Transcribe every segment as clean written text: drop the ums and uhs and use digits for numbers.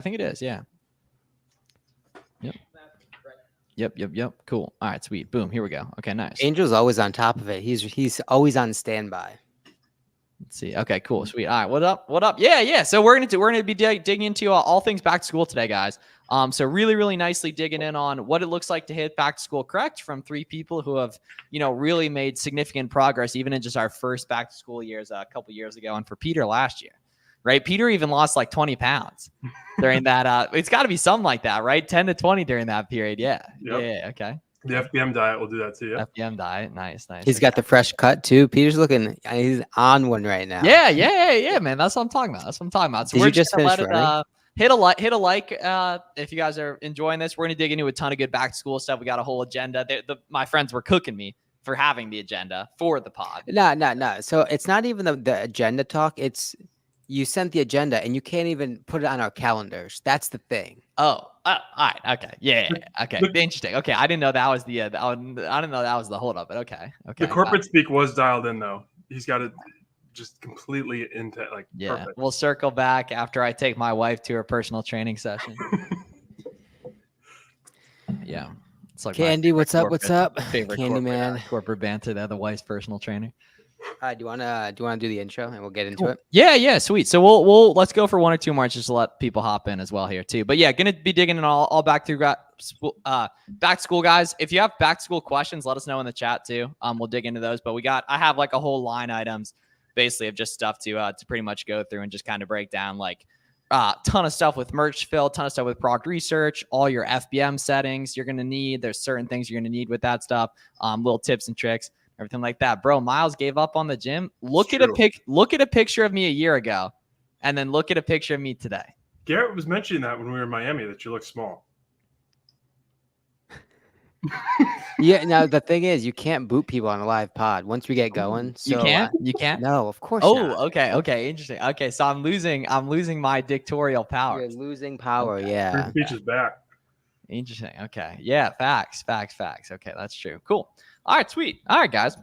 think it is. Yeah. Yep. Cool. All right, sweet. Boom. Here we go. Okay, nice. Angel's always on top of it. He's always on standby. Let's see. Okay, cool, sweet. All right, what up? What up? Yeah. So we're gonna be digging into all things back to school today, guys. So really nicely digging in on what it looks like to hit back to school correct from three people who have really made significant progress even in just our first back to school years a couple years ago, and for Peter last year, right? Peter even lost like 20 pounds during that. It's got to be something like that, right? 10 to 20 during that period. Yeah. Yep. Yeah. Okay. The FBM diet will do that too. Yeah. FBM diet. Nice. He's got the fresh cut too. Peter's he's on one right now. Yeah, man. That's what I'm talking about. So Did we're you just gonna finish running? hit a like if you guys are enjoying this. We're gonna dig into a ton of good back to school stuff. We got a whole agenda. My friends were cooking me for having the agenda for the pod. No. So it's not even the agenda talk. It's you sent the agenda and you can't even put it on our calendars. That's the thing. Oh, all right. Okay. Yeah. Okay. Interesting. Okay. I didn't know that was I didn't know that was the holdup, but okay. The corporate speak was dialed in though. He's got it just completely into like. Yeah. Perfect. We'll circle back after I take my wife to her personal training session. Yeah. It's like Candy, what's up? What's up? Favorite Candy man. Corporate banter. The other wife's personal trainer. Do you wanna do the intro and we'll get into it? Yeah, sweet. So we'll let's go for one or two more just to let people hop in as well here too. But yeah, gonna be digging in all back through back to school, guys. If you have back to school questions, let us know in the chat too. We'll dig into those. But I have like a whole line items basically of just stuff to pretty much go through and just kind of break down like ton of stuff with merch fill, ton of stuff with prog research, all your FBM settings you're gonna need. There's certain things you're gonna need with that stuff. Little tips and tricks. Everything like that, bro. Miles gave up on the gym. Look at a picture of me a year ago, and then look at a picture of me today. Garrett was mentioning that when we were in Miami that you look small. Yeah. Now the thing is, you can't boot people on a live pod once we get going. So, You can't. No, of course. Oh, not. okay. Interesting. Okay, so I'm losing my dictatorial power. You're losing power. Okay. Yeah. Free speech is back. Interesting. Okay. Yeah. Facts. Okay, that's true. Cool. All right, sweet. All right, guys.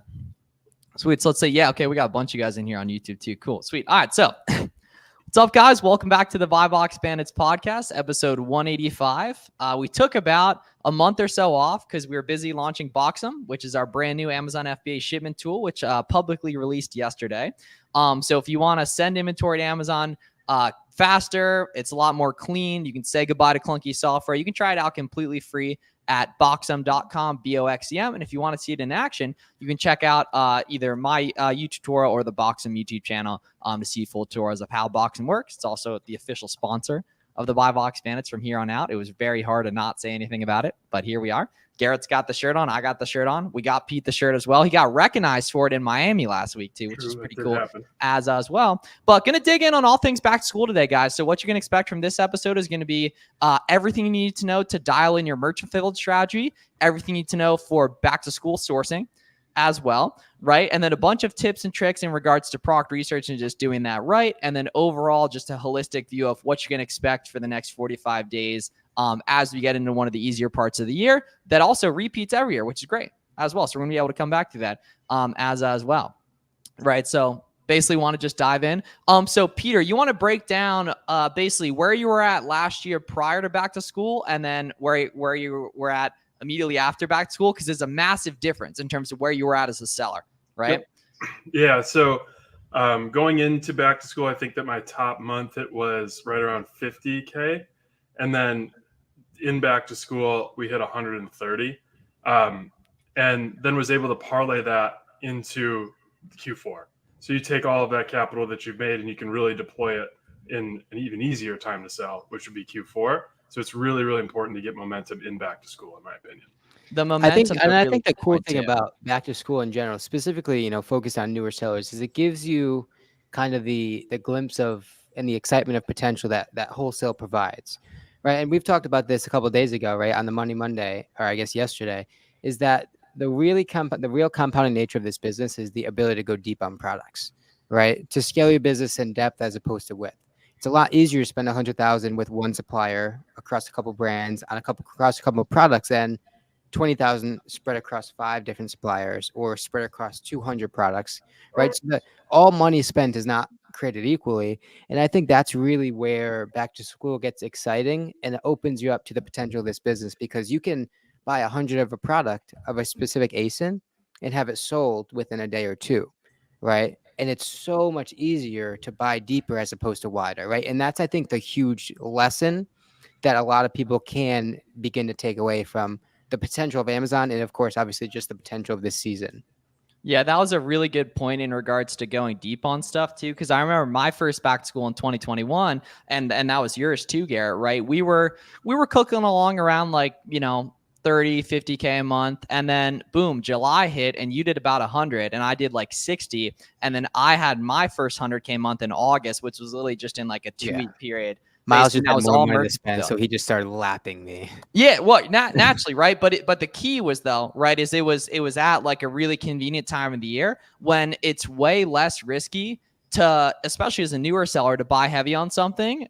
Sweet. So let's say, we got a bunch of guys in here on YouTube too. Cool. Sweet. All right. So what's up, guys? Welcome back to the BuyBox Bandits podcast, episode 185. We took about a month or so off because we were busy launching Box'em, which is our brand new Amazon FBA shipment tool, which publicly released yesterday. So if you want to send inventory to Amazon faster, it's a lot more clean. You can say goodbye to clunky software. You can try it out completely free at boxem.com, BOXEM. And if you want to see it in action, you can check out either my YouTube tutorial or the Boxem YouTube channel to see full tours of how Boxem works. It's also the official sponsor of the BuyBox Bandits from here on out. It was very hard to not say anything about it, but here we are. Garrett's got the shirt on. I got the shirt on. We got Pete the shirt as well. He got recognized for it in Miami last week too, which is pretty cool as well. But going to dig in on all things back to school today, guys. So what you're going to expect from this episode is going to be everything you need to know to dial in your merchant fulfilled strategy, everything you need to know for back to school sourcing as well, right? And then a bunch of tips and tricks in regards to product research and just doing that right. And then overall, just a holistic view of what you're going to expect for the next 45 days as we get into one of the easier parts of the year that also repeats every year, which is great as well. So we're going to be able to come back to that as well, right? So basically want to just dive in. So Peter, you want to break down basically where you were at last year prior to back to school and then where you were at immediately after back to school, because there's a massive difference in terms of where you were at as a seller, right? Yeah. So going into back to school, I think that my top month, it was right around 50K. And then in back to school, we hit 130. And then was able to parlay that into Q4. So you take all of that capital that you've made and you can really deploy it in an even easier time to sell, which would be Q4. So it's really, really important to get momentum in back to school, in my opinion. The momentum. I think the cool thing about back to school in general, specifically, focused on newer sellers, is it gives you kind of the glimpse of and the excitement of potential that wholesale provides, right? And we've talked about this a couple of days ago, right, on the Money Monday, or I guess yesterday, is that the real compounding nature of this business is the ability to go deep on products, right? To scale your business in depth as opposed to width. It's a lot easier to spend $100,000 with one supplier across a couple brands across a couple of products than $20,000 spread across 5 different suppliers or spread across 200 products, right? So that all money spent is not created equally. And I think that's really where back to school gets exciting, and it opens you up to the potential of this business, because you can buy 100 of a product of a specific ASIN and have it sold within a day or two, right? And it's so much easier to buy deeper as opposed to wider, right? And that's, I think, the huge lesson that a lot of people can begin to take away from the potential of Amazon, and of course, obviously, just the potential of this season. Yeah, that was a really good point in regards to going deep on stuff too. Because I remember my first back to school in 2021, and that was yours too, Garrett. Right? We were cooking along around like 30, 50K a month, and then boom, July hit, and you did about 100, and I did like 60, and then I had my first 100K month in August, which was literally just in like a 2-week period. Miles just that had was more all money to merch spend, stuff. so he just started lapping me. Yeah, well, naturally, right? But the key was though, right, is it was at like a really convenient time of the year when it's way less risky to, especially as a newer seller, to buy heavy on something,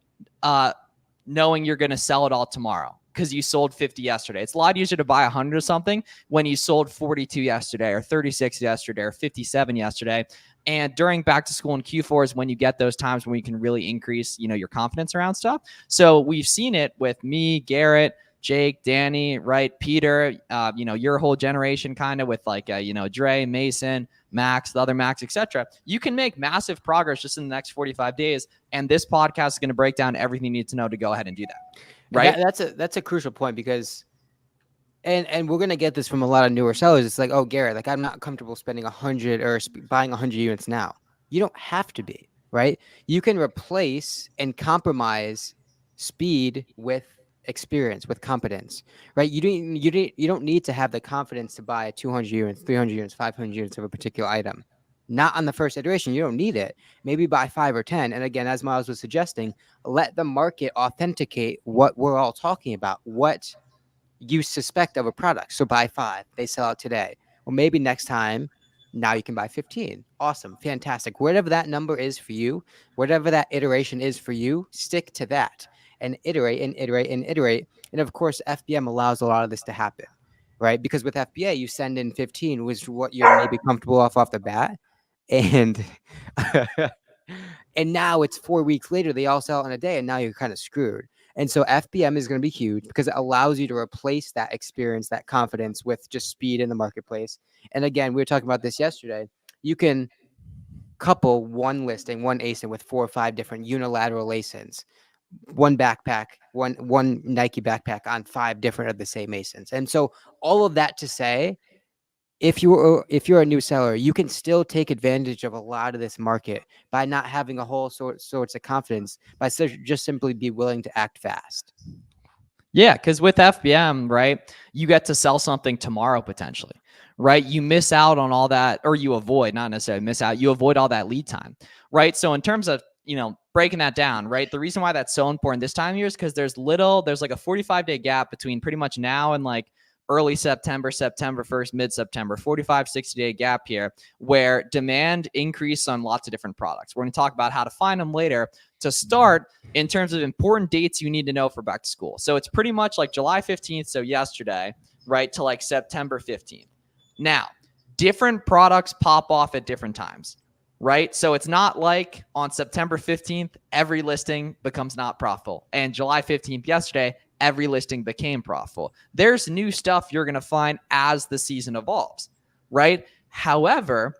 knowing you're going to sell it all tomorrow because you sold 50 yesterday. It's a lot easier to buy 100 or something when you sold 42 yesterday or 36 yesterday or 57 yesterday. And during back to school in Q4 is when you get those times when you can really increase, your confidence around stuff. So we've seen it with me, Garrett, Jake, Danny, right? Peter, your whole generation kind of with like, Dre, Mason, Max, the other Max, etc. You can make massive progress just in the next 45 days. And this podcast is going to break down everything you need to know to go ahead and do that. Right. That's a crucial point, because and we're going to get this from a lot of newer sellers. It's like, oh, Garrett, like I'm not comfortable spending 100 or buying 100 units now. You don't have to be, right? You can replace and compromise speed with experience, with competence, right? You don't need to have the confidence to buy 200 units, 300 units, 500 units of a particular item. Not on the first iteration. You don't need it. Maybe buy 5 or 10. And again, as Miles was suggesting, let the market authenticate what we're all talking about, what you suspect of a product. So buy 5, they sell out today. Well, maybe next time, now you can buy 15. Awesome. Fantastic. Whatever that number is for you, whatever that iteration is for you, stick to that and iterate and iterate and iterate. And of course, FBM allows a lot of this to happen, right? Because with FBA, you send in 15, which is what you're maybe comfortable off the bat. And and now it's 4 weeks later, they all sell in a day, and now you're kind of screwed. And so FBM is going to be huge because it allows you to replace that experience, that confidence with just speed in the marketplace. And again, we were talking about this yesterday. You can couple one listing, one ASIN with 4 or 5 different unilateral ASINs, one backpack, one Nike backpack on 5 different of the same ASINs. And so all of that to say, if you're a new seller, you can still take advantage of a lot of this market by not having a whole sorts of confidence, by just simply be willing to act fast. Yeah, because with FBM, right, you get to sell something tomorrow potentially, right? You miss out on all that, or you avoid, not necessarily miss out, you avoid all that lead time, right? So in terms of, breaking that down, right, the reason why that's so important this time of year is because there's like a 45-day gap between pretty much now and like early September 1st, mid-September, 45, 60-day gap here where demand increased on lots of different products. We're going to talk about how to find them later. To start, in terms of important dates you need to know for back to school. So it's pretty much like July 15th, so yesterday, right, to like September 15th. Now, different products pop off at different times, right? So it's not like on September 15th, every listing becomes not profitable. And July 15th, yesterday, every listing became profitable. There's new stuff you're going to find as the season evolves, right? However,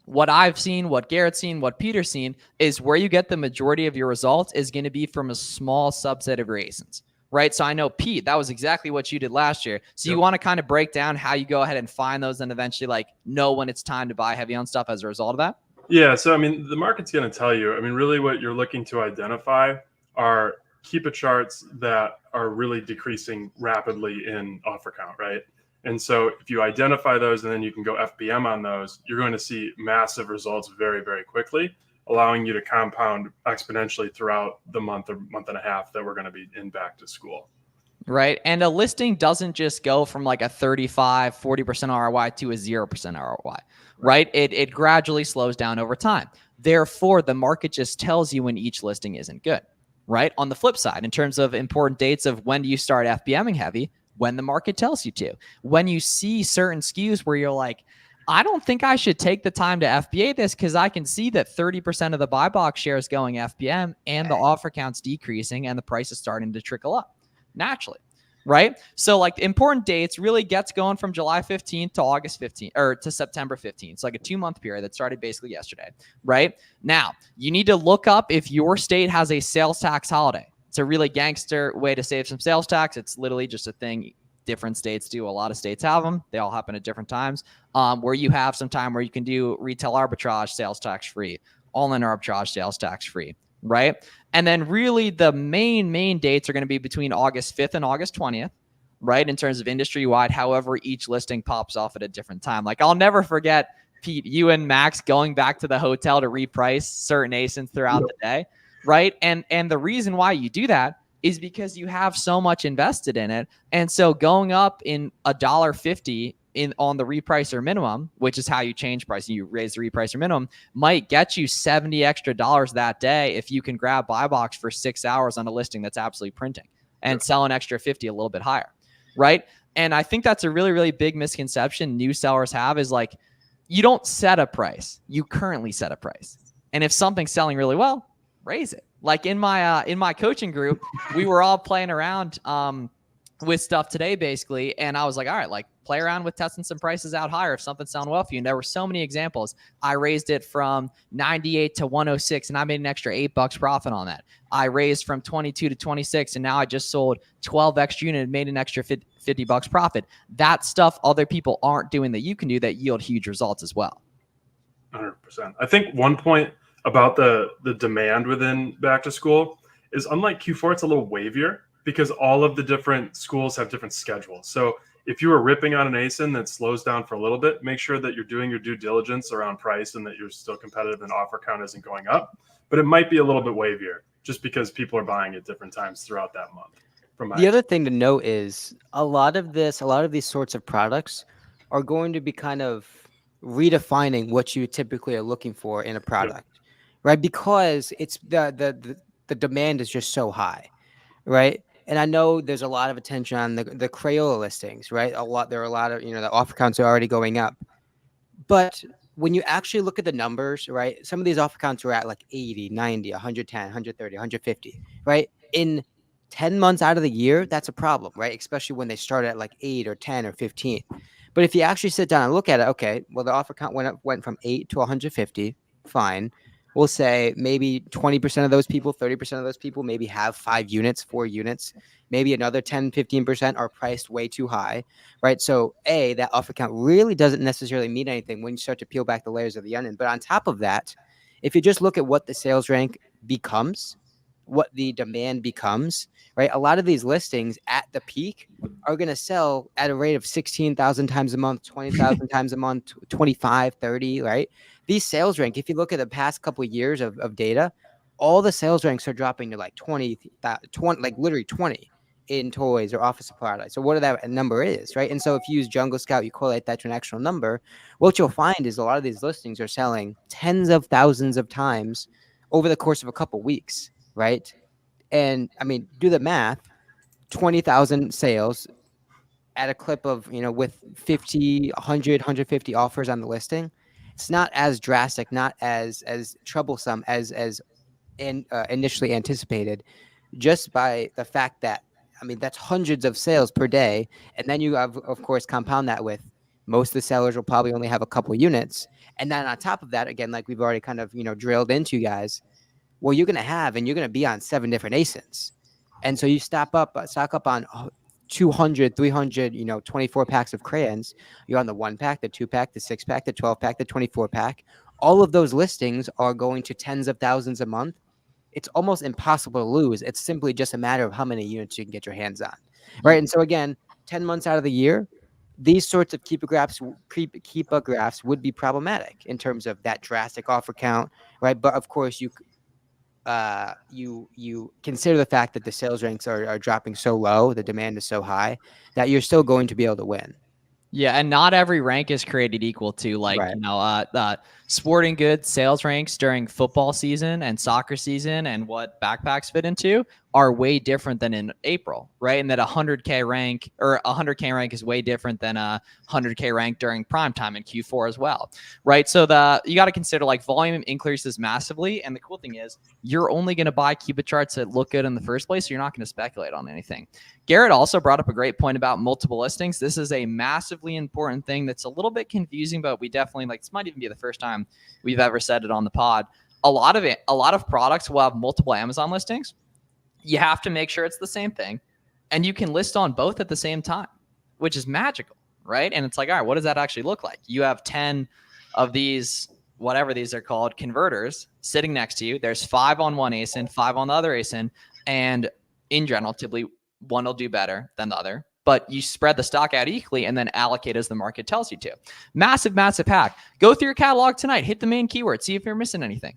what I've seen, what Garrett's seen, what Peter's seen is where you get the majority of your results is going to be from a small subset of your ASINs, right? So I know, Pete, that was exactly what you did last year. So you want to kind of break down how you go ahead and find those and eventually like know when it's time to buy heavy on stuff as a result of that? Yeah. So, the market's going to tell you, really what you're looking to identify are keeper charts that are really decreasing rapidly in offer count, right? And so if you identify those and then you can go FBM on those, you're going to see massive results very, very quickly, allowing you to compound exponentially throughout the month or month and a half that we're going to be in back to school. Right. And a listing doesn't just go from like a 35, 40% ROI to a 0% ROI, right? It gradually slows down over time. Therefore, the market just tells you when each listing isn't good. Right. On the flip side, in terms of important dates of when do you start FBMing heavy, when the market tells you to, when you see certain SKUs where you're like, I don't think I should take the time to FBA this because I can see that 30% of the BuyBox share is going FBM and the offer count's decreasing and the price is starting to trickle up naturally, right? So like the important dates really gets going from July 15th to August 15th or to September 15th. It's like a 2-month period that started basically yesterday, right? Now, you need to look up if your state has a sales tax holiday. It's a really gangster way to save some sales tax. It's literally just a thing different states do. A lot of states have them. They all happen at different times. Where you have some time where you can do retail arbitrage sales tax free, all-in arbitrage sales tax free, right? And then really the main dates are going to be between August 5th and August 20th, right? In terms of industry-wide, however, each listing pops off at a different time. Like I'll never forget, Pete, you and Max going back to the hotel to reprice certain ASINs throughout the day, right? And the reason why you do that is because you have so much invested in it. And so going up in $1.50 on the repricer minimum, which is how you change price, you raise the repricer minimum, might get you $70 extra that day if you can grab BuyBox for 6 hours on a listing that's absolutely printing and sell an extra 50 a little bit higher, right? And I think that's a really, really big misconception new sellers have is like, you don't set a price, you currently set a price. And if something's selling really well, raise it. Like in my coaching group, we were all playing around with stuff today, basically. And I was like, all right, like play around with testing some prices out higher if something's selling well for you. And there were so many examples. I raised it from 98 to 106 and I made an extra $8 profit on that. I raised from 22 to 26 and now I just sold 12 extra units and made an extra $50 profit. That stuff other people aren't doing that you can do that yield huge results as well. 100%. I think one point about the demand within back to school is unlike Q4, it's a little wavier because all of the different schools have different schedules. So if you are ripping on an ASIN that slows down for a little bit, make sure that you're doing your due diligence around price and that you're still competitive and offer count isn't going up. But it might be a little bit wavier just because people are buying at different times throughout that month. The other thing to note is a lot of these sorts of products are going to be kind of redefining what you typically are looking for in a product. Right, because it's the demand is just so high, right? And I know there's a lot of attention on the Crayola listings, right? There are a lot of the offer counts are already going up, but when you actually look at the numbers, right? Some of these offer counts are at like 80, 90, 110, 130, 150, right? In 10 months out of the year, that's a problem, right? Especially when they start at like 8 or 10 or 15. But if you actually sit down and look at it, okay, well the offer count went from 8 to 150, fine. We'll say maybe 20% of those people, 30% of those people maybe have 5 units, 4 units. Maybe another 10, 15% are priced way too high, right? So that offer count really doesn't necessarily mean anything when you start to peel back the layers of the onion. But on top of that, if you just look at what the sales rank becomes, what the demand becomes, right? A lot of these listings at the peak are going to sell at a rate of 16,000 times a month, 20,000 times a month, 25, 30, right? These sales rank, if you look at the past couple of years of data, all the sales ranks are dropping to like 20, like literally 20 in toys or office supply. So what that number is, right? And so if you use Jungle Scout, you correlate that to an actual number, what you'll find is a lot of these listings are selling tens of thousands of times over the course of a couple weeks, right? And I mean, do the math, 20,000 sales at a clip of, with 50, 100, 150 offers on the listing. It's not as drastic, not as troublesome as initially anticipated, just by the fact that, I mean, that's hundreds of sales per day. And then you have, of course, compound that with most of the sellers will probably only have a couple units. And then on top of that, again, like we've already kind of, drilled into you guys, well, you're going to be on 7 different ASINs. And so you stock up on 200, 300, 24 packs of crayons. You're on the 1-pack, the 2-pack, the 6-pack, the 12-pack, the 24-pack. All of those listings are going to tens of thousands a month. It's almost impossible to lose. It's simply just a matter of how many units you can get your hands on, right? And so again, 10 months out of the year, these sorts of keeper graphs would be problematic in terms of that drastic offer count, right? But of course, you consider the fact that the sales ranks are dropping so low, the demand is so high, that you're still going to be able to win. Yeah, and not every rank is created equal to sporting goods sales ranks during football season and soccer season and what backpacks fit into are way different than in April, right? And that 100K rank or 100K rank is way different than a 100K rank during prime time in Q4 as well, right? So you got to consider like volume increases massively. And the cool thing is you're only going to buy Cupid charts that look good in the first place. So you're not going to speculate on anything. Garrett also brought up a great point about multiple listings. This is a massively important thing that's a little bit confusing, but we definitely like, this might even be the first time we've ever said it on the pod. A lot of products will have multiple Amazon listings. You have to make sure it's the same thing, and you can list on both at the same time, which is magical, right? And it's like, all right, what does that actually look like? You have 10 of these, whatever these are called, converters sitting next to you. There's 5 on one ASIN, 5 on the other ASIN, and in general, typically one will do better than the other, but you spread the stock out equally and then allocate as the market tells you to. Massive, massive hack. Go through your catalog tonight, hit the main keyword, see if you're missing anything.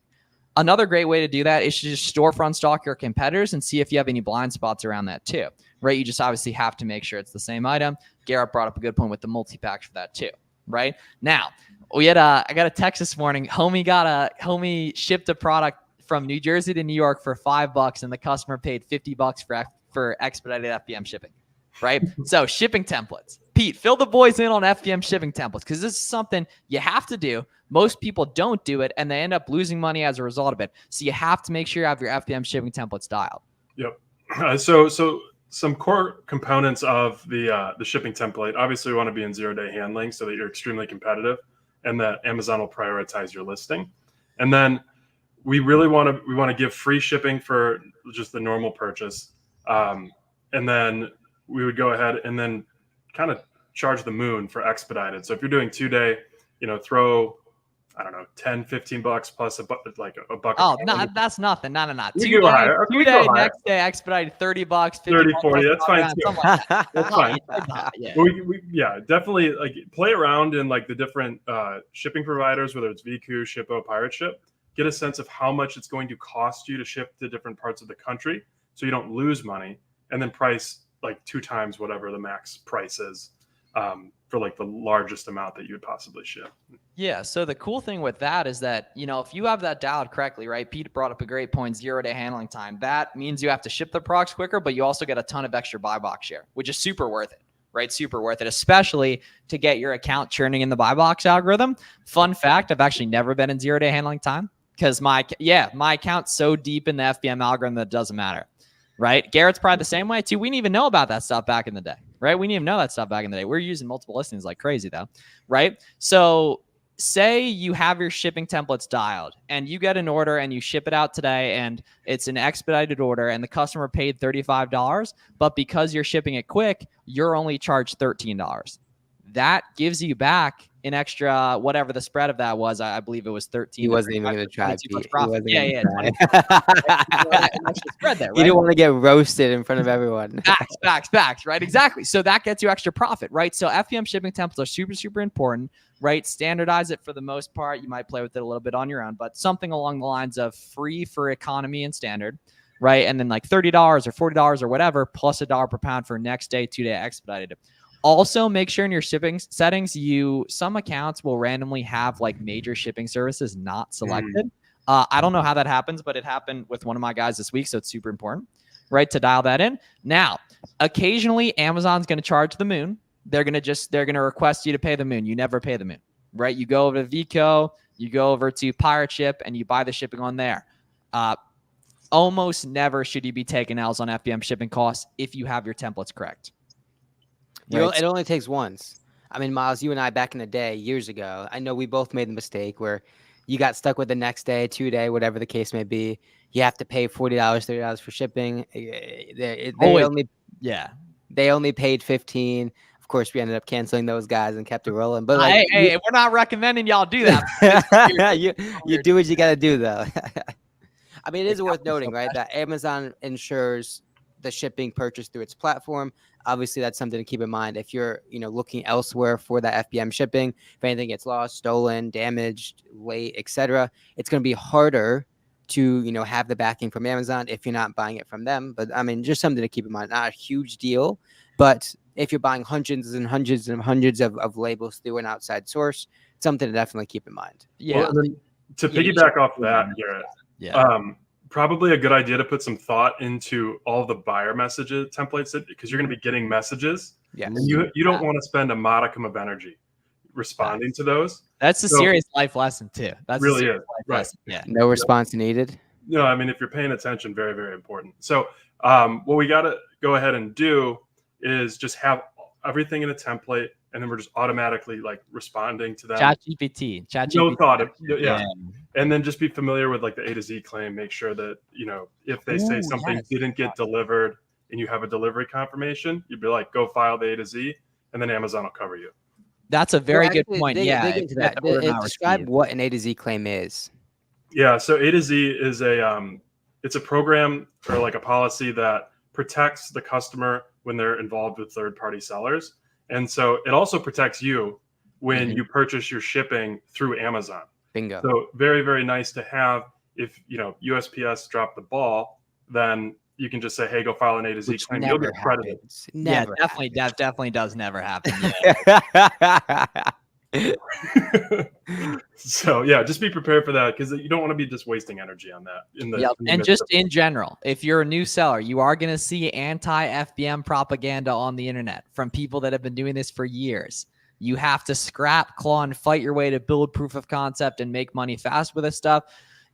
Another great way to do that is to just storefront stock your competitors and see if you have any blind spots around that too, right? You just obviously have to make sure it's the same item. Garrett brought up a good point with the multi-packs for that too, right? Now, I got a text this morning. Homie shipped a product from New Jersey to New York for $5 and the customer paid $50 for expedited FBM shipping, right? So shipping templates. Pete, fill the boys in on FBM shipping templates because this is something you have to do. Most people don't do it, and they end up losing money as a result of it. So you have to make sure you have your FBM shipping templates dialed. Yep. So some core components of the shipping template. Obviously, we want to be in 0-day handling so that you're extremely competitive, and that Amazon will prioritize your listing. And then we want to give free shipping for just the normal purchase, and then we would go ahead and then kind of charge the moon for expedited. So if you're doing 2-day, throw, I don't know, $10-15 plus a buck. Oh, no, that's nothing. No. You go higher. Okay, 2-day, next day expedited $30, $50, 30, 40. That's fine too. Like that. That's fine. Yeah. Definitely like play around in like the different shipping providers, whether it's VQ, Shippo, Pirate Ship. Get a sense of how much it's going to cost you to ship to different parts of the country, so you don't lose money, and then price like 2 times whatever the max price is. For like the largest amount that you would possibly ship. Yeah. So the cool thing with that is that, if you have that dialed correctly, right? Pete brought up a great point, 0-day handling time. That means you have to ship the products quicker, but you also get a ton of extra BuyBox share, which is super worth it, right? Super worth it, especially to get your account churning in the BuyBox algorithm. Fun fact, I've actually never been in 0-day handling time because my account's so deep in the FBM algorithm that it doesn't matter. Right? Garrett's probably the same way too. We didn't even know about that stuff back in the day, right? We didn't even know that stuff back in the day. We're using multiple listings like crazy though, right? So say you have your shipping templates dialed and you get an order and you ship it out today and it's an expedited order and the customer paid $35, but because you're shipping it quick, you're only charged $13. That gives you back an extra, whatever the spread of that was. I believe it was 13. He wasn't even going to try. Yeah. Spread there, right? You don't want to get roasted in front of everyone. Facts, right? Exactly. So that gets you extra profit, right? So FBM shipping templates are super, super important, right? Standardize it for the most part. You might play with it a little bit on your own, but something along the lines of free for economy and standard, right? And then like $30 or $40 or whatever, plus $1 per pound for next day, 2-day expedited. Also, make sure in your shipping settings, some accounts will randomly have like major shipping services not selected. I don't know how that happens, but it happened with one of my guys this week. So it's super important, right, to dial that in. Now, occasionally Amazon's going to charge the moon. They're going to request you to pay the moon. You never pay the moon, right? You go over to VCO, you go over to Pirate Ship, and you buy the shipping on there. Almost never should you be taking L's on FBM shipping costs if you have your templates correct. Right. It only takes once. I mean, Miles, you and I back in the day, years ago, I know we both made the mistake where you got stuck with the next day, 2-day, whatever the case may be. You have to pay $40, $30 for shipping. They only paid $15. Of course, we ended up canceling those guys and kept it rolling. But like, hey, we're not recommending y'all do that. you do what you got to do, though. I mean, it is worth noting, right, that Amazon ensures the shipping purchase through its platform. Obviously, that's something to keep in mind if you're, looking elsewhere for that FBM shipping. If anything gets lost, stolen, damaged, late, etc., it's going to be harder to, have the backing from Amazon if you're not buying it from them. But I mean, just something to keep in mind. Not a huge deal, but if you're buying hundreds and hundreds and hundreds of labels through an outside source, something to definitely keep in mind. Yeah. Well, to piggyback off that, Garrett. Yeah. probably a good idea to put some thought into all the buyer messages templates because you're going to be getting messages, Yes. and you don't want to spend a modicum of energy responding to those. That's a So- serious life lesson too. That's Really a serious is, life right. lesson. Yeah. No response needed. No, I mean, if you're paying attention, very, very important. So what we got to go ahead and do is just have everything in a template, and then we're just automatically like responding to them. ChatGPT. No thought. Yeah. And then just be familiar with like the A to Z claim. Make sure that, if they say Ooh, something yes. didn't get delivered and you have a delivery confirmation, you'd be like, go file the A to Z, and then Amazon will cover you. That's a very good Actually, point. dig Yeah. into that. Describe what an A to Z claim is. Yeah, so A to Z is it's a program or like a policy that protects the customer when they're involved with third-party sellers, and so it also protects you when you purchase your shipping through Amazon. Bingo. So very, very nice to have. If USPS dropped the ball, then you can just say, "Hey, go file an A to Z Which claim." You'll never get credited. happens. Yeah, Never definitely does never happen. So yeah, just be prepared for that because you don't want to be just wasting energy on that. And just in general, if you're a new seller, you are going to see anti-FBM propaganda on the internet from people that have been doing this for years. You have to scrap, claw, and fight your way to build proof of concept and make money fast with this stuff.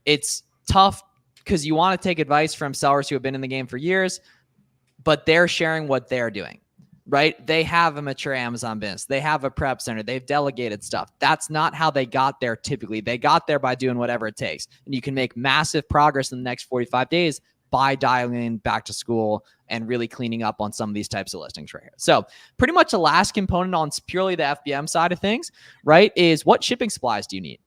It's tough because you want to take advice from sellers who have been in the game for years, but they're sharing what they're doing, right? They have a mature Amazon business. They have a prep center. They've delegated stuff. That's not how they got there typically. They got there by doing whatever it takes. And you can make massive progress in the next 45 days by dialing in back to school and really cleaning up on some of these types of listings right here. So pretty much the last component on purely the FBM side of things, right, is what shipping supplies do you need,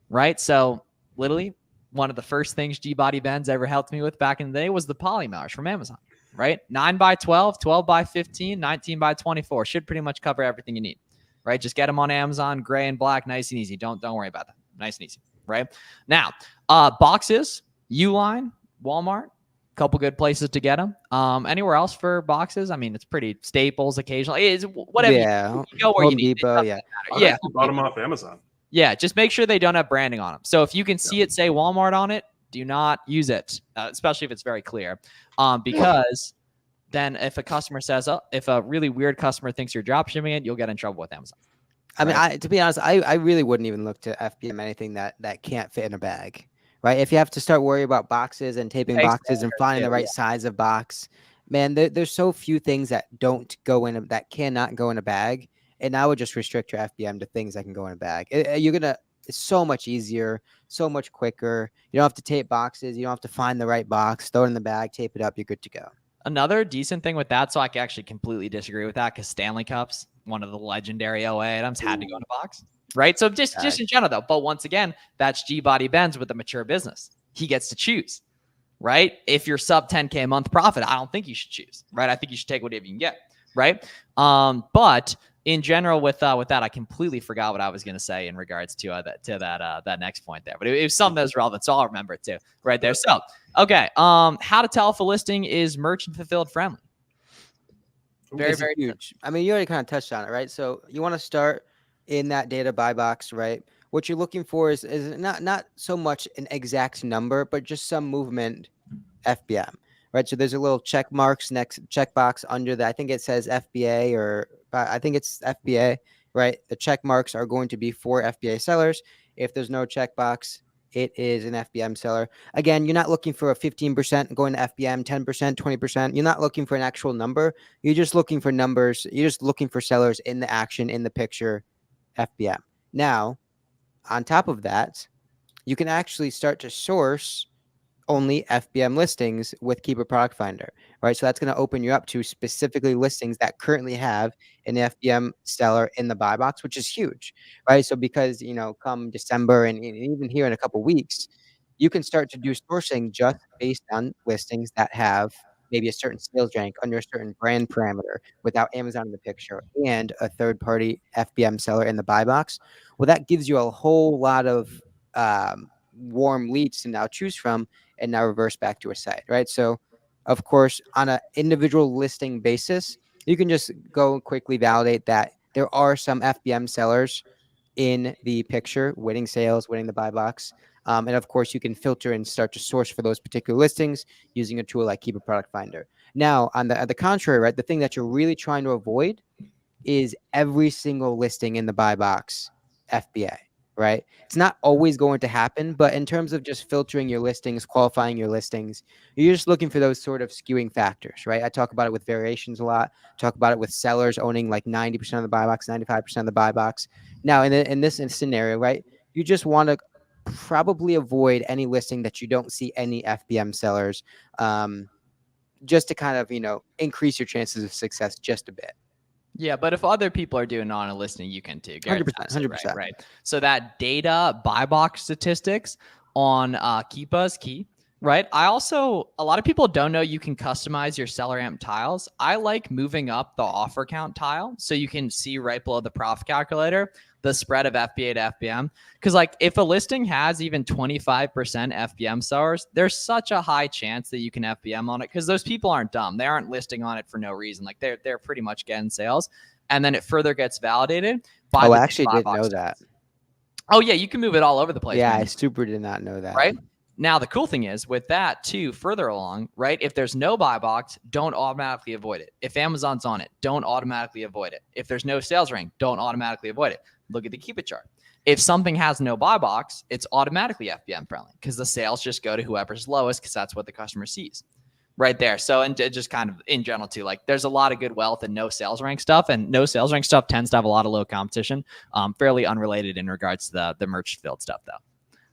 right? So literally one of the first things G-Body Benz ever helped me with back in the day was the poly mailers from Amazon, right? 9 by 12, 12 by 15, 19 by 24 should pretty much cover everything you need, right? Just get them on Amazon, gray and black, nice and easy. Don't worry about that. Nice and easy, right? Now, boxes, Uline, Walmart, couple good places to get them. Anywhere else for boxes? I mean, it's pretty Staples occasionally. It's whatever. Yeah. You go where Home you need. Depot. Yeah. Yeah. Bought them off Amazon. Yeah. Just make sure they don't have branding on them. So if you can see it say Walmart on it, do not use it, especially if it's very clear. Because then if a customer says, if a really weird customer thinks you're drop shipping it, you'll get in trouble with Amazon. I mean, to be honest, I really wouldn't even look to FBM anything that can't fit in a bag, right? If you have to start worrying about boxes and taping boxes and finding the right size of box, man, there's so few things that don't go in that cannot go in a bag, and I would just restrict your FBM to things that can go in a bag. It's so much easier, so much quicker. You don't have to tape boxes. You don't have to find the right box, throw it in the bag, tape it up. You're good to go. Another decent thing with that, so I can actually completely disagree with that, because Stanley Cups, one of the legendary OA items, had to go in a box, right? So just in general, though. But once again, that's G-Body Benz with a mature business. He gets to choose, right? If you're sub 10K a month profit, I don't think you should choose, right? I think you should take whatever you can get, right? But in general, with that, I completely forgot what I was going to say in regards to that next point there. But it was something that was relevant, so I'll remember it too, right there. So, okay, how to tell if a listing is merchant fulfilled friendly? Very, very huge. I mean, you already kind of touched on it, right? So you want to start in that data buy box, right? What you're looking for is not so much an exact number, but just some movement FBM, right? So there's a little checkbox under that. I think it says FBA, or I think it's FBA, right? The check marks are going to be for FBA sellers. If there's no checkbox, it is an FBM seller. Again, you're not looking for a 15% going to FBM, 10%, 20%. You're not looking for an actual number. You're just looking for numbers. You're just looking for sellers in the action, in the picture, FBM. Now, on top of that, you can actually start to source only FBM listings with Keeper Product Finder, right? So that's going to open you up to specifically listings that currently have an FBM seller in the buy box, which is huge, right? So because, come December and even here in a couple weeks, you can start to do sourcing just based on listings that have maybe a certain sales rank under a certain brand parameter without Amazon in the picture and a third-party FBM seller in the buy box. Well, that gives you a whole lot of warm leads to now choose from and now reverse back to a site, right? So, of course, on an individual listing basis, you can just go quickly validate that there are some FBM sellers in the picture, winning sales, winning the buy box. And of course, you can filter and start to source for those particular listings using a tool like Keep a Product Finder. Now, on the contrary, right, the thing that you're really trying to avoid is every single listing in the buy box FBA, right? It's not always going to happen, but in terms of just filtering your listings, qualifying your listings, you're just looking for those sort of skewing factors, right? I talk about it with variations a lot. Talk about it with sellers owning like 90% of the buy box, 95% of the buy box. Now, in this scenario, right, you just want to probably avoid any listing that you don't see any FBM sellers, just to kind of, increase your chances of success just a bit. Yeah, but if other people are doing it on a listing, you can too. 100%, Garrett, 100%. right. So that data buy box statistics on Keepa is key, right? A lot of people don't know you can customize your seller amp tiles. I like moving up the offer count tile so you can see right below the profit calculator the spread of FBA to FBM. Because like if a listing has even 25% FBM sellers, there's such a high chance that you can FBM on it because those people aren't dumb. They aren't listing on it for no reason. Like they're pretty much getting sales. And then it further gets validated by I actually didn't know that. Oh yeah, you can move it all over the place. Yeah, man. I super did not know that. Right? Now, the cool thing is with that too, further along, right? If there's no buy box, don't automatically avoid it. If Amazon's on it, don't automatically avoid it. If there's no sales ring, don't automatically avoid it. Look at the Keep It chart. If something has no buy box, it's automatically FBM friendly because the sales just go to whoever's lowest because that's what the customer sees right there. So, and just kind of in general too, like there's a lot of good wealth and no sales rank stuff, and no sales rank stuff tends to have a lot of low competition, fairly unrelated in regards to the merch filled stuff though.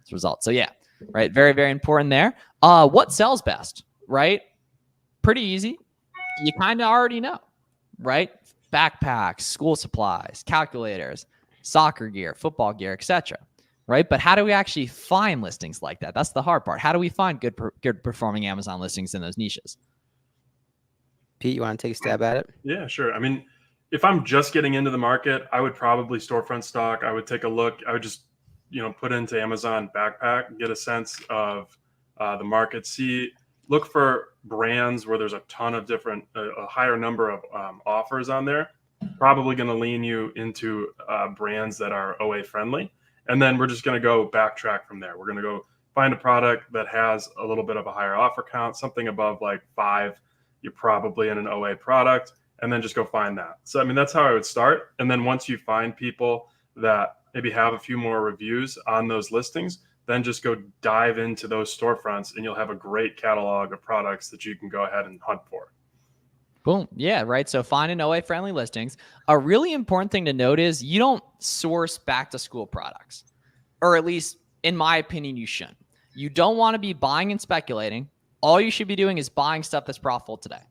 As a result. So yeah. Right. Very, very important there. What sells best, right? Pretty easy. You kind of already know, right? Backpacks, school supplies, calculators, soccer gear, football gear, etc. Right. But how do we actually find listings like that? That's the hard part. How do we find good performing Amazon listings in those niches? Pete, you want to take a stab at it? Yeah, sure. I mean, if I'm just getting into the market, I would probably storefront stock. I would take a look. I would just put into Amazon backpack, get a sense of the market, look for brands where there's a ton of different, a higher number of offers on there. Probably going to lean you into brands that are OA friendly. And then we're just going to go backtrack from there. We're going to go find a product that has a little bit of a higher offer count, something above like 5, you're probably in an OA product, and then just go find that. So, I mean, that's how I would start. And then once you find people that maybe have a few more reviews on those listings, then just go dive into those storefronts and you'll have a great catalog of products that you can go ahead and hunt for. Boom. Yeah, right. So find an OA friendly listings. A really important thing to note is you don't source back to school products, or at least in my opinion, you shouldn't. You don't want to be buying and speculating. All you should be doing is buying stuff that's profitable today.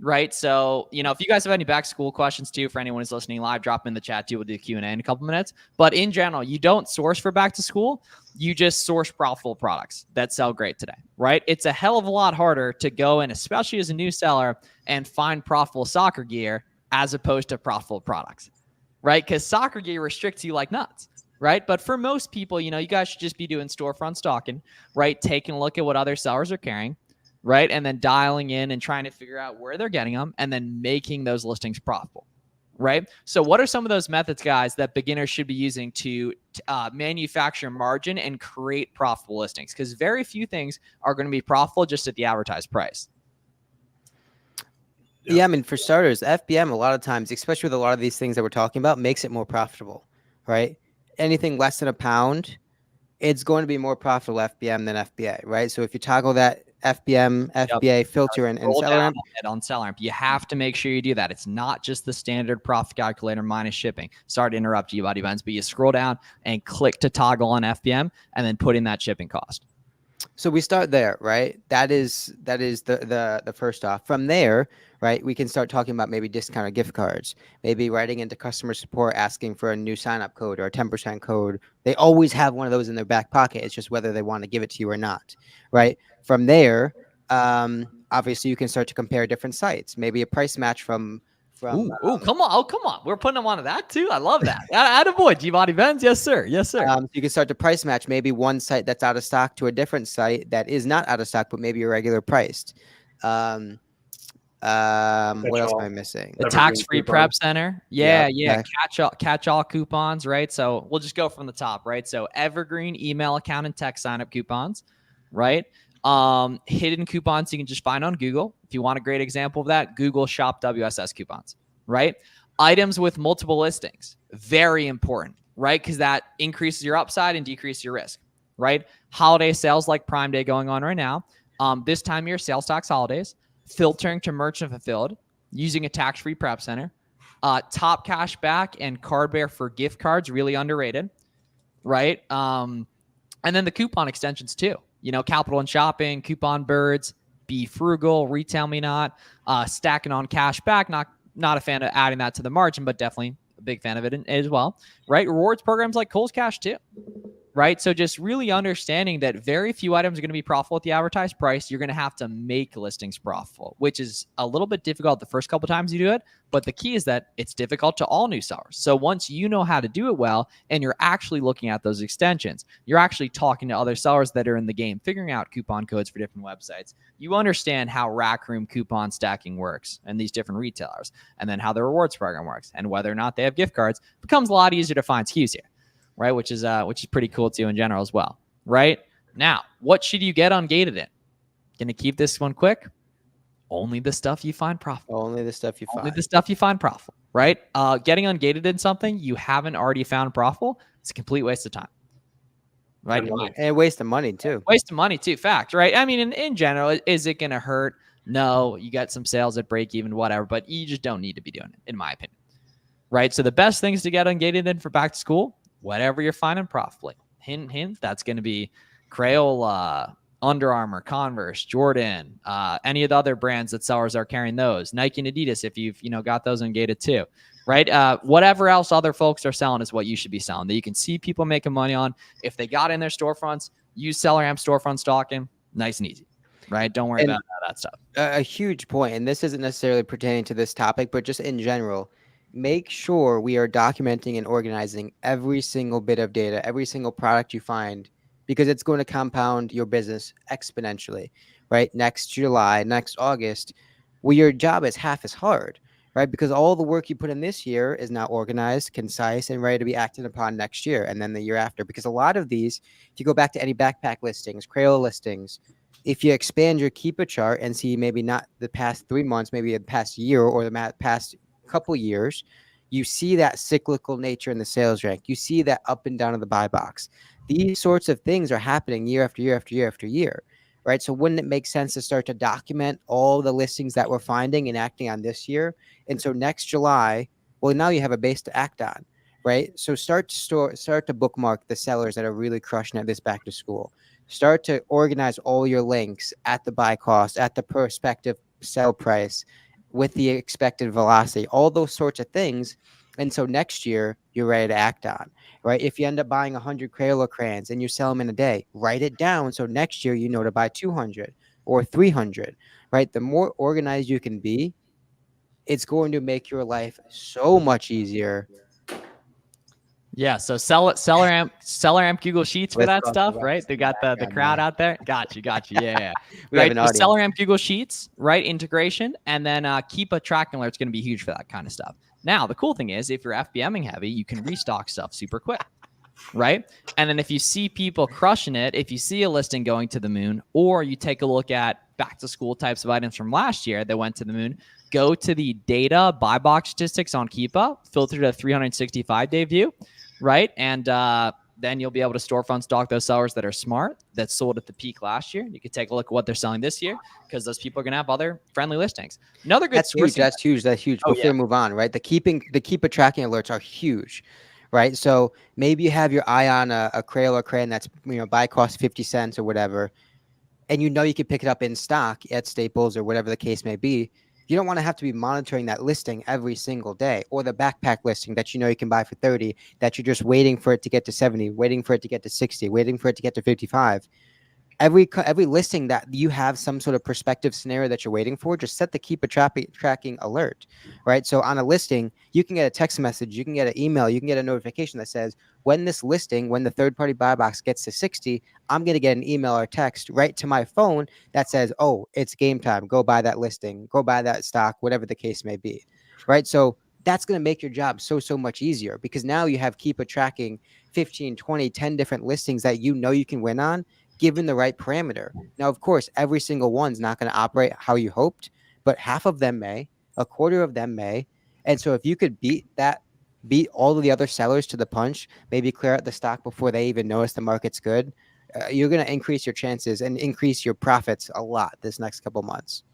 Right. So, if you guys have any back to school questions too, for anyone who's listening live, drop them in the chat too. We'll do Q&A in a couple minutes. But in general, you don't source for back to school. You just source profitable products that sell great today. Right. It's a hell of a lot harder to go in, especially as a new seller, and find profitable soccer gear as opposed to profitable products. Right. Because soccer gear restricts you like nuts. Right. But for most people, you guys should just be doing storefront stocking, right? Taking a look at what other sellers are carrying. Right. And then dialing in and trying to figure out where they're getting them and then making those listings profitable. Right. So what are some of those methods, guys, that beginners should be using to manufacture margin and create profitable listings? Because very few things are going to be profitable just at the advertised price. Yeah, I mean, for starters, FBM a lot of times, especially with a lot of these things that we're talking about, makes it more profitable. Right. Anything less than £1, it's going to be more profitable FBM than FBA. Right. So if you toggle that FBM, FBA filter and seller amp on seller amp, you have to make sure you do that. It's not just the standard profit calculator minus shipping. Sorry to interrupt you, buddy Benz, but you scroll down and click to toggle on FBM and then put in that shipping cost. So we start there, right? That is the first off. From there, right, we can start talking about maybe discounted gift cards, maybe writing into customer support asking for a new sign-up code or a 10% code. They always have one of those in their back pocket. It's just whether they want to give it to you or not, right? From there, obviously you can start to compare different sites, maybe a price match from come on. We're putting them onto that too. I love that. Attaboy, G-Body Benz. Yes, sir. Yes, sir. You can start to price match maybe one site that's out of stock to a different site that is not out of stock, but maybe a regular priced. What else am all. I missing? The Evergreen tax-free coupons. prep center. Yeah, Yep. catch-all coupons, right? So we'll just go from the top, right? So evergreen email account and text sign-up coupons, right? Hidden coupons you can just find on Google. If you want a great example of that, Google Shop WSS coupons, right? Items with multiple listings, very important, right? Because that increases your upside and decreases your risk, right? Holiday sales like Prime Day going on right now. This time of year, sales tax holidays, filtering to merchant fulfilled, using a tax-free prep center, top cash back and card bear for gift cards, really underrated, right? And then the coupon extensions too. Capital and shopping, coupon birds, be frugal, retail me not, stacking on cash back. Not a fan of adding that to the margin, but definitely a big fan of it as well, right? Rewards programs like Kohl's Cash too. Right. So just really understanding that very few items are going to be profitable at the advertised price. You're going to have to make listings profitable, which is a little bit difficult the first couple of times you do it. But the key is that it's difficult to all new sellers. So once you know how to do it well, and you're actually looking at those extensions, you're actually talking to other sellers that are in the game, figuring out coupon codes for different websites. You understand how Rack Room coupon stacking works and these different retailers, and then how the rewards program works, and whether or not they have gift cards. It becomes a lot easier to find SKUs here. Right, which is pretty cool too in general as well. Right now, what should you get ungated in? Gonna keep this one quick. Only the stuff you find profitable. Only the stuff you find. Only the stuff you find profitable. Right? Getting ungated in something you haven't already found profitable, it's a complete waste of time. Right? And a waste of money too. Waste of money too. Fact. Right? I mean, in general, is it gonna hurt? No. You got some sales at break even, whatever. But you just don't need to be doing it, in my opinion. Right? So the best things to get ungated in for back to school. Whatever you're finding profitably. Hint, that's going to be Crayola, Under Armour, Converse, Jordan, any of the other brands that sellers are carrying those. Nike and Adidas, if you've got those ungated too, right? Whatever else other folks are selling is what you should be selling. That you can see people making money on. If they got in their storefronts, use Seller Amp storefront stocking, nice and easy, right? Don't worry about that stuff. A huge point, and this isn't necessarily pertaining to this topic, but just in general. Make sure we are documenting and organizing every single bit of data, every single product you find, because it's going to compound your business exponentially, right? Next July, next August, your job is half as hard, right? Because all the work you put in this year is now organized, concise, and ready to be acted upon next year and then the year after. Because a lot of these, if you go back to any backpack listings, Crayola listings, if you expand your Keepa chart and see maybe not the past 3 months, maybe the past year or the past couple years, you see that cyclical nature in the sales rank. You see that up and down of the buy box. These sorts of things are happening year after year after year after year, right? So wouldn't it make sense to start to document all the listings that we're finding and acting on this year? And so next July, well, now you have a base to act on, right? So start to bookmark the sellers that are really crushing at this back to school. Start to organize all your links at the buy cost, at the prospective sell price, with the expected velocity, all those sorts of things. And so next year, you're ready to act on, right? If you end up buying 100 Crayola crayons and you sell them in a day, write it down. So next year, you know to buy 200 or 300, right? The more organized you can be, it's going to make your life so much easier. Yeah, so Seller Amp Google Sheets for that stuff, right? They got the crowd out there. Got you. Yeah. Right. So Seller Amp Google Sheets, right? Integration, and then keep a tracking alert. It's going to be huge for that kind of stuff. Now, the cool thing is, if you're FBMing heavy, you can restock stuff super quick, right? And then if you see people crushing it, if you see a listing going to the moon, or you take a look at back to school types of items from last year that went to the moon, go to the data BuyBox statistics on Keepa, filter to a 365-day view. Right. And then you'll be able to storefront stock those sellers that are smart, that sold at the peak last year. You can take a look at what they're selling this year, because those people are going to have other friendly listings. Another good source. That's huge. Before we move on, right? The Keepa tracking alerts are huge, right? So maybe you have your eye on a Crayola crayon that's buy cost 50 cents or whatever, and you can pick it up in stock at Staples or whatever the case may be. You don't want to have to be monitoring that listing every single day, or the backpack listing that you can buy for 30, that you're just waiting for it to get to 70, waiting for it to get to 60, waiting for it to get to 55. every listing that you have some sort of prospective scenario that you're waiting for, just set the keep a tracking alert, right? So on a listing, you can get a text message, you can get an email, you can get a notification that says, when this listing, when the third-party buy box gets to 60, I'm going to get an email or text right to my phone that says, oh, it's game time. Go buy that listing, go buy that stock, whatever the case may be, right? So that's going to make your job so much easier, because now you have keep a tracking 15, 20, 10 different listings that you can win on, given the right parameter. Now, of course, every single one's not going to operate how you hoped, but half of them may, a quarter of them may. And so if you could beat all of the other sellers to the punch, maybe clear out the stock before they even notice the market's good, you're going to increase your chances and increase your profits a lot this next couple months.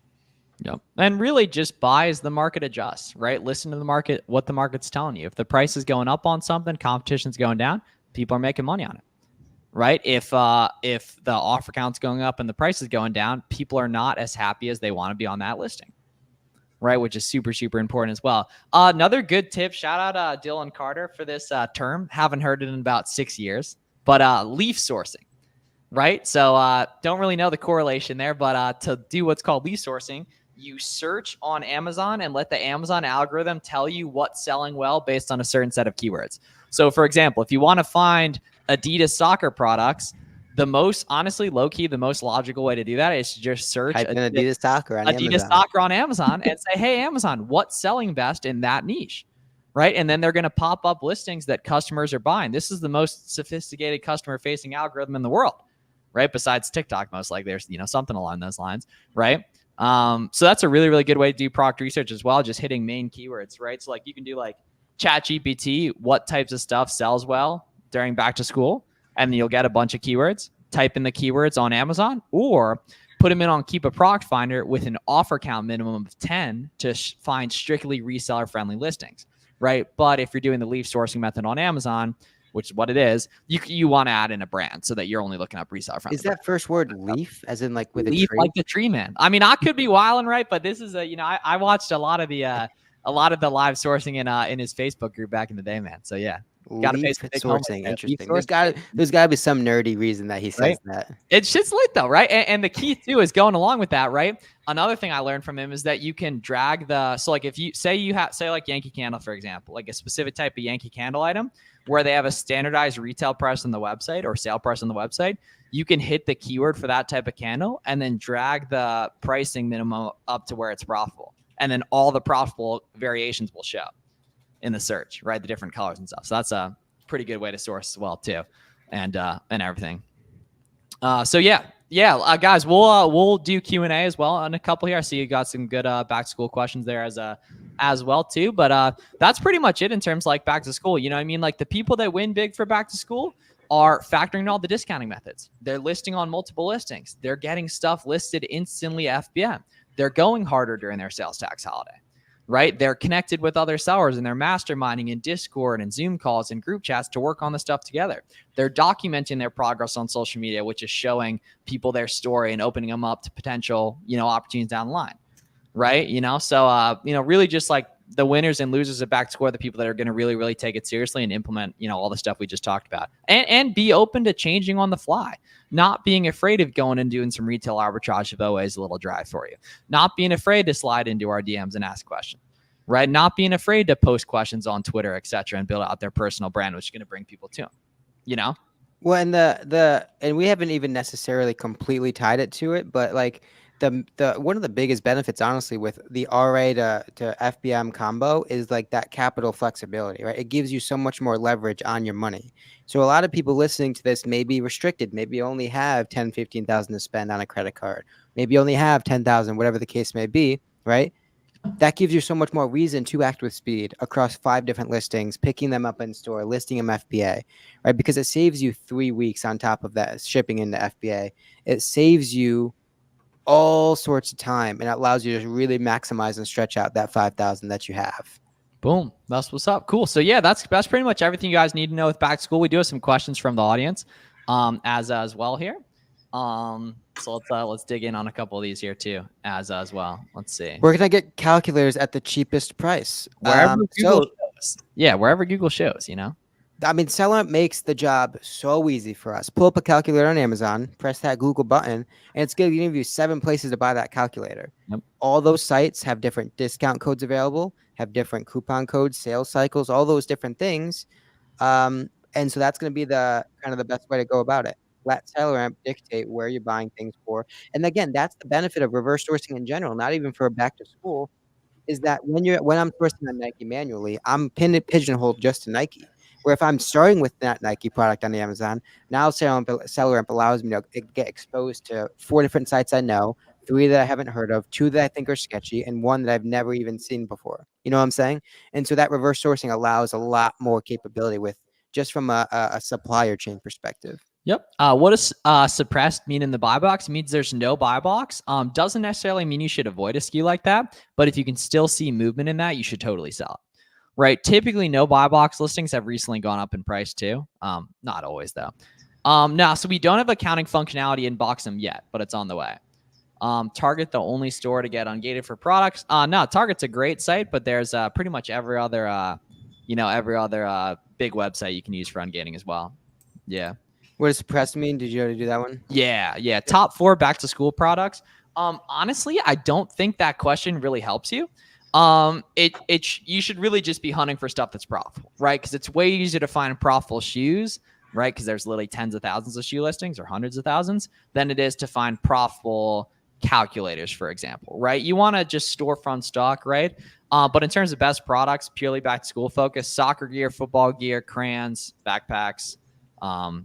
Yep. And really just buy as the market adjusts, right? Listen to the market, what the market's telling you. If the price is going up on something, competition's going down, people are making money on it, right? If the offer count's going up and the price is going down, people are not as happy as they want to be on that listing, right? Which is super important as well. Another good tip, shout out Dylan Carter for this term. Haven't heard it in about 6 years, but leaf sourcing, right? So don't really know the correlation there, but to do what's called leaf sourcing, you search on Amazon and let the Amazon algorithm tell you what's selling well based on a certain set of keywords. So for example, if you want to find Adidas soccer products, the most, honestly, low-key, the most logical way to do that is to just search Adidas soccer on Amazon and say, hey, Amazon, what's selling best in that niche, right? And then they're going to pop up listings that customers are buying. This is the most sophisticated customer-facing algorithm in the world, right? Besides TikTok, most likely there's something along those lines, right? So that's a really good way to do product research as well, just hitting main keywords, right? So like you can do like ChatGPT, what types of stuff sells well during back to school, and then you'll get a bunch of keywords. Type in the keywords on Amazon, or put them in on Keep a Product Finder with an offer count minimum of 10 to find strictly reseller friendly listings, right? But if you're doing the leaf sourcing method on Amazon, which is what it is, you want to add in a brand so that you're only looking up reseller friendly. Is that first word leaf, as in like with leaf, a tree? like the tree man? I mean, I could be wilding, right? But this is I watched a lot of the live sourcing in his Facebook group back in the day, man. So yeah. Got a sourcing. Interesting. There's got to be some nerdy reason that he says that. It's just lit though, right? And the key too is going along with that, right? Another thing I learned from him is that you can drag so like if you say like Yankee Candle, for example, like a specific type of Yankee Candle item where they have a standardized retail price on the website or sale price on the website, you can hit the keyword for that type of candle and then drag the pricing minimum up to where it's profitable. And then all the profitable variations will show in the search, right? The different colors and stuff. So that's a pretty good way to source as well too, and everything. So guys, we'll do Q&A as well on a couple here. I see you got some good back to school questions there as well too. But that's pretty much it in terms of like back to school. You know what I mean? Like the people that win big for back to school are factoring in all the discounting methods. They're listing on multiple listings. They're getting stuff listed instantly FBM. They're going harder during their sales tax holiday. Right? They're connected with other sellers and they're masterminding in Discord and Zoom calls and group chats to work on the stuff together. They're documenting their progress on social media, which is showing people their story and opening them up to potential, opportunities down the line. Right? So, really just like the winners and losers of back to school are the people that are going to really take it seriously and implement, all the stuff we just talked about, and be open to changing on the fly. Not being afraid of going and doing some retail arbitrage if OA is a little dry for you. Not being afraid to slide into our DMs and ask questions, right? Not being afraid to post questions on Twitter, etc., and build out their personal brand, which is going to bring people to them, Well, and we haven't even necessarily completely tied it to it, but like the one of the biggest benefits, honestly, with the RA to FBM combo is like that capital flexibility, right? It gives you so much more leverage on your money. So a lot of people listening to this may be restricted. Maybe you only have 10, 15,000 to spend on a credit card. Maybe you only have 10,000, whatever the case may be, right? That gives you so much more reason to act with speed across 5 different listings, picking them up in store, listing them FBA, right? Because it saves you 3 weeks on top of that shipping into FBA. It saves you all sorts of time and it allows you to really maximize and stretch out that 5,000 that you have. Boom. That's what's up. Cool. So yeah, that's pretty much everything you guys need to know with back to school. We do have some questions from the audience as well here. So let's dig in on a couple of these here too as well. Let's see. We're gonna get calculators at the cheapest price. Wherever Google shows. Yeah, wherever Google shows, I mean, SellRamp makes the job so easy for us. Pull up a calculator on Amazon, press that Google button, and it's going to give you 7 places to buy that calculator. Yep. All those sites have different discount codes available, have different coupon codes, sales cycles, all those different things. And so that's going to be the kind of the best way to go about it. Let SellRamp dictate where you're buying things for. And again, that's the benefit of reverse sourcing in general, not even for back to school, is that when I'm sourcing on Nike manually, I'm pigeonholed just to Nike. Where if I'm starting with that Nike product on the Amazon, now SellRamp allows me to get exposed to 4 different sites I know, 3 that I haven't heard of, 2 that I think are sketchy, and 1 that I've never even seen before. You know what I'm saying? And so that reverse sourcing allows a lot more capability with just from a supplier chain perspective. Yep. What does suppressed mean in the buy box? It means there's no buy box. Doesn't necessarily mean you should avoid a SKU like that, but if you can still see movement in that, you should totally sell it. Right. Typically, no buy box listings have recently gone up in price too. Not always though. No, so we don't have accounting functionality in Boxem yet, but it's on the way. Target, the only store to get ungated for products. No, Target's a great site, but there's pretty much every other big website you can use for ungating as well. Yeah. What does suppressed mean? Did you already do that one? Yeah. Top 4 back to school products. Honestly, I don't think that question really helps you. You should really just be hunting for stuff that's profitable, right? Because it's way easier to find profitable shoes, right? Because there's literally tens of thousands of shoe listings or hundreds of thousands than it is to find profitable calculators, for example, right? You want to just storefront stock, right? But in terms of best products, purely back to school focus, soccer gear, football gear, crayons, backpacks,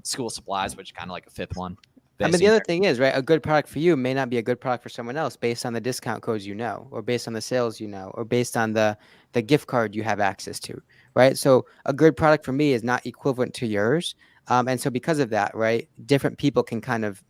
school supplies, which is kind of like a 5th one. I mean, the other thing is, right, a good product for you may not be a good product for someone else based on the discount codes you know, or based on the sales you know, or based on the gift card you have access to, right? So a good product for me is not equivalent to yours. And so because of that, right, different people can kind of,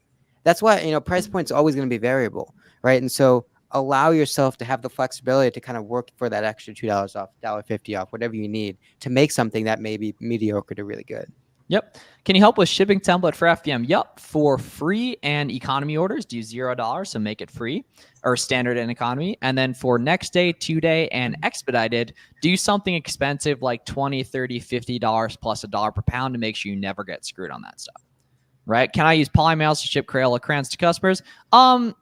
that's why, price point's always going to be variable, right? And so allow yourself to have the flexibility to kind of work for that extra $2 off, $1.50 off, whatever you need to make something that may be mediocre to really good. Yep. Can you help with shipping template for FBM? Yep. For free and economy orders, do $0, so make it free, or standard and economy. And then for next day, 2-day, and expedited, do something expensive like $20, $30, $50 plus $1 per pound to make sure you never get screwed on that stuff. Right? Can I use polymails to ship Crayola crayons to customers? I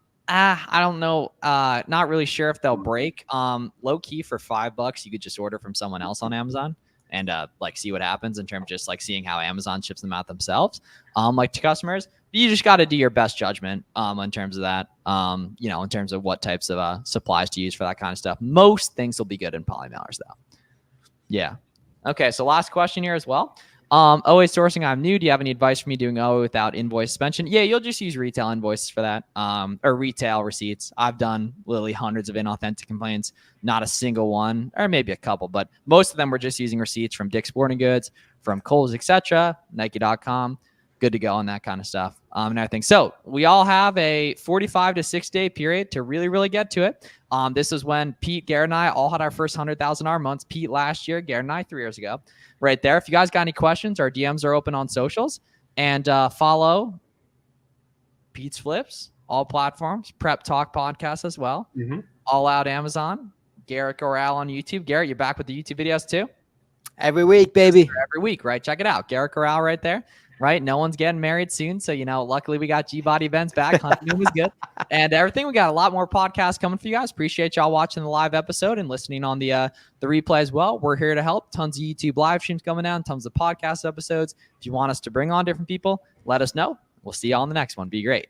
don't know. Not really sure if they'll break. Low key for $5, you could just order from someone else on Amazon and see what happens in terms of just seeing how Amazon ships them out themselves, to customers. But you just got to do your best judgment in terms of that. In terms of what types of supplies to use for that kind of stuff. Most things will be good in polymailers though. Yeah. Okay. So last question here as well. OA sourcing, I'm new. Do you have any advice for me doing OA without invoice suspension? Yeah, you'll just use retail invoices for that, or retail receipts. I've done literally hundreds of inauthentic complaints, not a single one, or maybe a couple, but most of them were just using receipts from Dick's Sporting Goods, from Kohl's, etc., Nike.com. Good to go on that kind of stuff and everything. So we all have a 45 to 6-day period to really, really get to it. This is when Pete, Garrett, and I all had our first $100,000 months. Pete last year, Garrett and I 3 years ago. Right there. If you guys got any questions, our DMs are open on socials. And follow Pete's Flips, all platforms, Prep Talk Podcast as well. Mm-hmm. All Out Amazon, Garrett Corral on YouTube. Garrett, you're back with the YouTube videos too? Every week, baby. Every week, right? Check it out. Garrett Corral right there. Right? No one's getting married soon. So, luckily we got G-Body events back. Honeymoon was good. And everything. We got a lot more podcasts coming for you guys. Appreciate y'all watching the live episode and listening on the replay as well. We're here to help. Tons of YouTube live streams coming down. Tons of podcast episodes. If you want us to bring on different people, let us know. We'll see y'all on the next one. Be great.